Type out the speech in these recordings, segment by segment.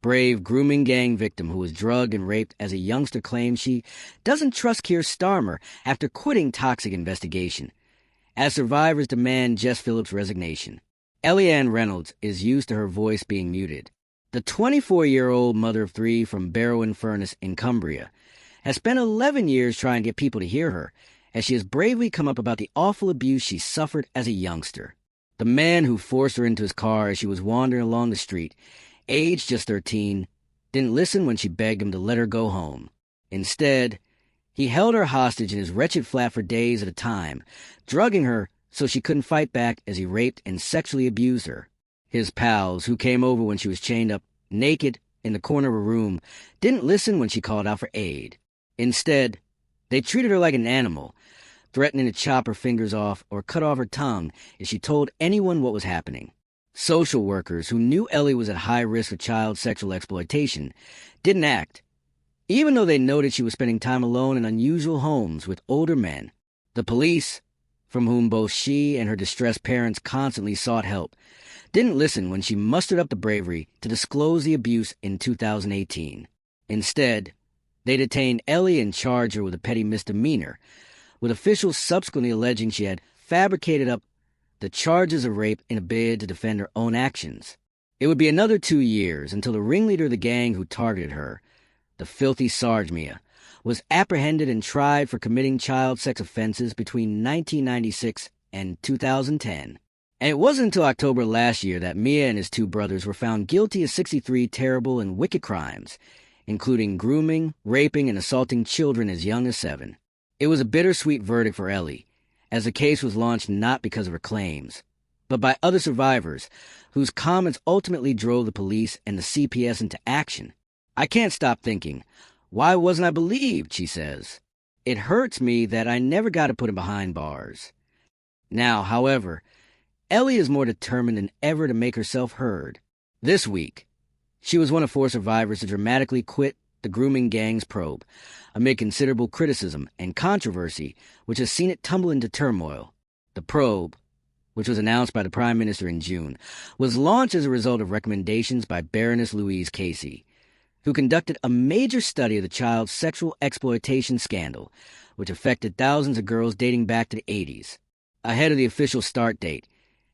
brave grooming gang victim who was drugged and raped as a youngster claims she doesn't trust Keir Starmer after quitting toxic investigation, as survivors demand Jess Phillips' resignation. Ellie Reynolds is used to her voice being muted. The 24-year-old mother of three from Barrow-in-Furness in Cumbria has spent 11 years trying to get people to hear her, as she has bravely come up about the awful abuse she suffered as a youngster. The man who forced her into his car as she was wandering along the street, aged just 13, didn't listen when she begged him to let her go home. Instead, he held her hostage in his wretched flat for days at a time, drugging her so she couldn't fight back as he raped and sexually abused her. His pals, who came over when she was chained up, naked, in the corner of a room, didn't listen when she called out for aid. Instead, they treated her like an animal, threatening to chop her fingers off or cut off her tongue if she told anyone what was happening. Social workers who knew Ellie was at high risk of child sexual exploitation didn't act, even though they noted she was spending time alone in unusual homes with older men. The police, from whom both she and her distressed parents constantly sought help, didn't listen when she mustered up the bravery to disclose the abuse in 2018. Instead, they detained Ellie and charged her with a petty misdemeanor, with officials subsequently alleging she had fabricated up the charges of rape in a bid to defend her own actions. It would be another 2 years until the ringleader of the gang who targeted her, the filthy Sarge Mia, was apprehended and tried for committing child sex offenses between 1996 and 2010. And it wasn't until October last year that Mia and his two brothers were found guilty of 63 terrible and wicked crimes, including grooming, raping, and assaulting children as young as 7. It was a bittersweet verdict for Ellie, as the case was launched not because of her claims, but by other survivors whose comments ultimately drove the police and the CPS into action. "I can't stop thinking, why wasn't I believed?" she says. "It hurts me that I never got to put him behind bars." Now, however, Ellie is more determined than ever to make herself heard. This week, she was one of 4 survivors to dramatically quit the grooming gang's probe, amid considerable criticism and controversy which has seen it tumble into turmoil. The probe, which was announced by the Prime Minister in June, was launched as a result of recommendations by Baroness Louise Casey, who conducted a major study of the child sexual exploitation scandal, which affected thousands of girls dating back to the 80s. Ahead of the official start date,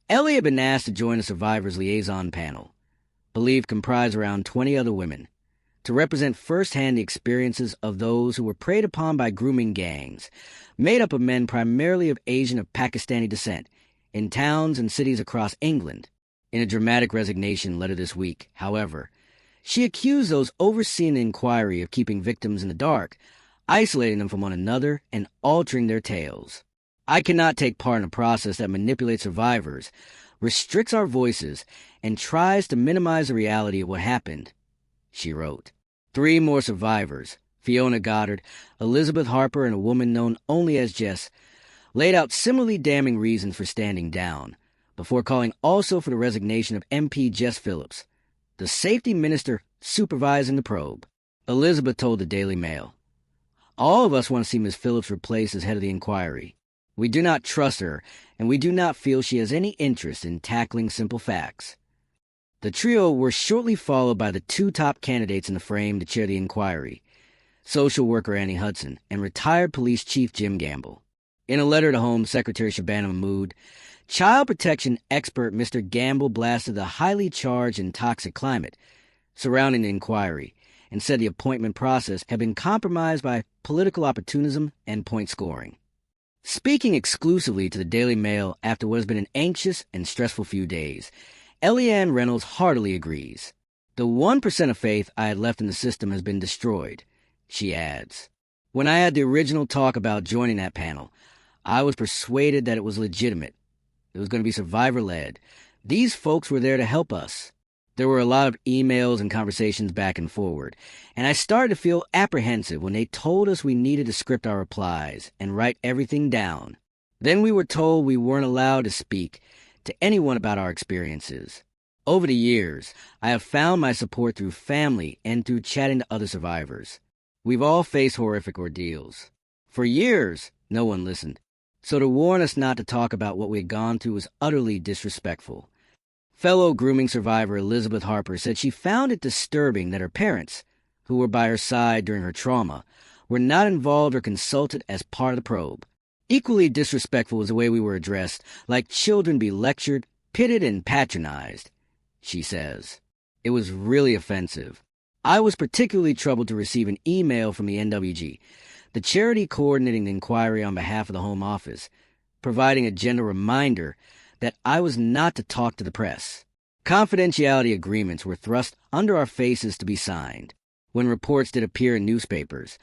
Ellie had been asked to join a survivors liaison panel, believed comprised around 20 other women, to represent firsthand the experiences of those who were preyed upon by grooming gangs, made up of men primarily of Asian or Pakistani descent, in towns and cities across England. In a dramatic resignation letter this week, however, she accused those overseeing the inquiry of keeping victims in the dark, isolating them from one another, and altering their tales. "I cannot take part in a process that manipulates survivors, restricts our voices, and tries to minimize the reality of what happened," she wrote. 3 more survivors, Fiona Goddard, Elizabeth Harper, and a woman known only as Jess, laid out similarly damning reasons for standing down, before calling also for the resignation of MP Jess Phillips, the safety minister supervising the probe. Elizabeth told the Daily Mail, "All of us want to see Ms. Phillips replaced as head of the inquiry. We do not trust her, and we do not feel she has any interest in tackling simple facts." The trio were shortly followed by the 2 top candidates in the frame to chair the inquiry, social worker Annie Hudson and retired police chief Jim Gamble. In a letter to Home Secretary Shabana Mahmood, child protection expert Mr. Gamble blasted the highly charged and toxic climate surrounding the inquiry and said the appointment process had been compromised by political opportunism and point scoring. Speaking exclusively to the Daily Mail after what has been an anxious and stressful few days, Ellie Reynolds heartily agrees. "The 1% of faith I had left in the system has been destroyed," she adds. "When I had the original talk about joining that panel, I was persuaded that it was legitimate. It was going to be survivor-led. These folks were there to help us." There were a lot of emails and conversations back and forward, and I started to feel apprehensive when they told us we needed to script our replies and write everything down. Then we were told we weren't allowed to speak to anyone about our experiences. Over the years, I have found my support through family and through chatting to other survivors. We've all faced horrific ordeals. For years, no one listened. So to warn us not to talk about what we had gone through was utterly disrespectful. Fellow grooming survivor Elizabeth Harper said she found it disturbing that her parents, who were by her side during her trauma, were not involved or consulted as part of the probe. Equally disrespectful was the way we were addressed, like children be lectured, pitted, and patronized, she says. It was really offensive. I was particularly troubled to receive an email from the NWG, the charity coordinating the inquiry on behalf of the Home Office, providing a gentle reminder that I was not to talk to the press. Confidentiality agreements were thrust under our faces to be signed. When reports did appear in newspapers,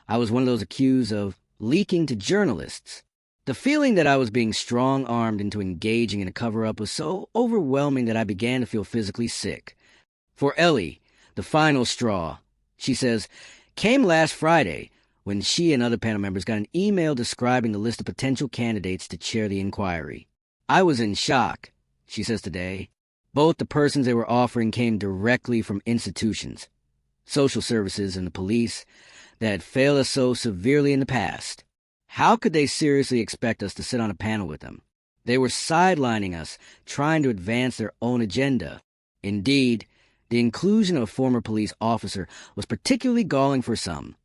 I was one of those accused of leaking to journalists. The feeling that I was being strong-armed into engaging in a cover-up was so overwhelming that I began to feel physically sick. For Ellie, the final straw, she says, came last Friday when she and other panel members got an email describing the list of potential candidates to chair the inquiry. I was in shock, she says today. Both the persons they were offering came directly from institutions, social services and the police, that had failed us so severely in the past. How could they seriously expect us to sit on a panel with them? They were sidelining us, trying to advance their own agenda. Indeed, the inclusion of a former police officer was particularly galling for some.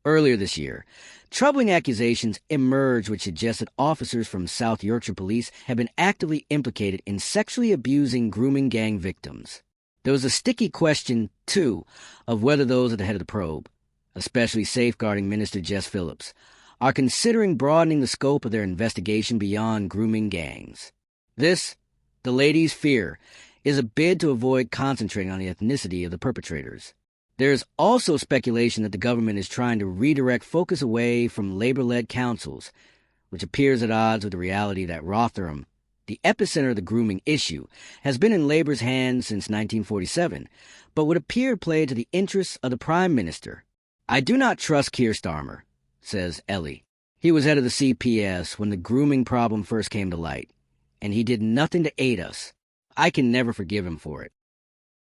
Earlier this year, troubling accusations emerged which suggested officers from South Yorkshire Police had been actively implicated in sexually abusing grooming gang victims. There was a sticky question, too, of whether those at the head of the probe, especially Safeguarding Minister Jess Phillips, are considering broadening the scope of their investigation beyond grooming gangs. This, the ladies fear, is a bid to avoid concentrating on the ethnicity of the perpetrators. There is also speculation that the government is trying to redirect focus away from labor-led councils, which appears at odds with the reality that Rotherham, the epicenter of the grooming issue, has been in Labour's hands since 1947, but would appear played to the interests of the Prime Minister. I do not trust Keir Starmer, says Ellie. He was head of the CPS when the grooming problem first came to light, and he did nothing to aid us. I can never forgive him for it.